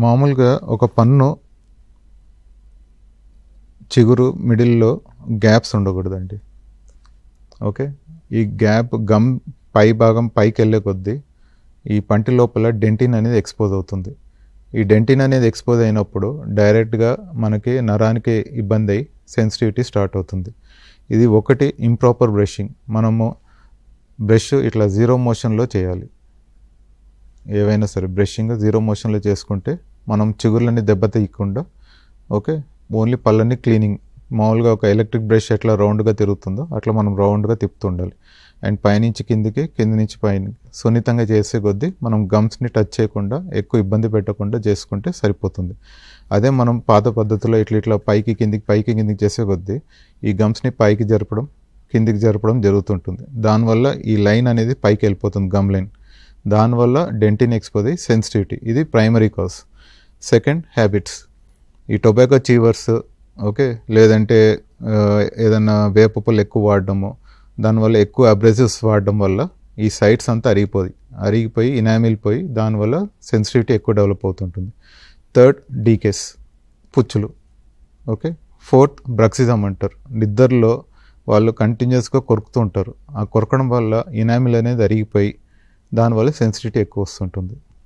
మామూలుగా ఒక పన్ను చిగురు మిడిల్లో గ్యాప్స్ ఉండకూడదండి. ఓకే, ఈ గ్యాప్ గమ్ పై భాగం పైకి వెళ్ళే కొద్దీ ఈ పంటి లోపల డెంటిన్ అనేది ఎక్స్పోజ్ అవుతుంది. ఈ డెంటిన్ అనేది ఎక్స్పోజ్ అయినప్పుడు డైరెక్ట్గా మనకి నరానికి ఇబ్బంది అయ్యి సెన్సిటివిటీ స్టార్ట్ అవుతుంది. ఇది ఒకటి ఇంప్రాపర్ బ్రషింగ్. మనము బ్రష్ ఇట్లా జీరో మోషన్లో చేయాలి. ఏవైనా సరే బ్రషింగ్ జీరో మోషన్లో చేసుకుంటే మనం చిగుర్లని దెబ్బతీయకుండా, ఓకే, ఓన్లీ పళ్ళని క్లీనింగ్. మామూలుగా ఒక ఎలక్ట్రిక్ బ్రష్ ఎట్లా రౌండ్గా తిరుగుతుందో అట్లా మనం రౌండ్గా తిప్పుతుండాలి. అండ్ పైనుంచి కిందికి, కింది నుంచి పైన సున్నితంగా చేసే కొద్దీ మనం గమ్స్ని టచ్ చేయకుండా, ఎక్కువ ఇబ్బంది పెట్టకుండా చేసుకుంటే సరిపోతుంది. అదే మనం పాత పద్ధతిలో ఇట్లా పైకి కిందికి చేసే కొద్దీ ఈ గమ్స్ని పైకి జరపడం, కిందికి జరపడం జరుగుతుంటుంది. దానివల్ల ఈ లైన్ అనేది పైకి వెళ్ళిపోతుంది, గమ్ లైన్. దానివల్ల డెంటిన్ ఎక్స్పోజ్ అయ్యి సెన్సిటివిటీ. ఇది ప్రైమరీ కాజ్. Second, habits. ఈ టొబాకో చీవర్స్, ఓకే, లేదంటే ఏదన్నా వేప పుల్ల ఎక్కువ వాడడము, దానివల్ల ఎక్కువ అబ్రెసివ్స్ వాడడం వల్ల ఈ సైట్స్ అంతా అరిగిపోయి ఇనామిల్ పోయి దానివల్ల సెన్సిటివిటీ ఎక్కువ డెవలప్ అవుతుంటుంది. థర్డ్, డీకేస్, పుచ్చులు. ఓకే. ఫోర్త్, బ్రక్సిజం అంటారు. నిద్రలో వాళ్ళు కంటిన్యూస్గా కొరుకుతూ ఉంటారు. ఆ కొరకడం వల్ల ఇనామిల్ అనేది అరిగిపోయి దానివల్ల సెన్సిటివిటీ ఎక్కువ వస్తుంటుంది.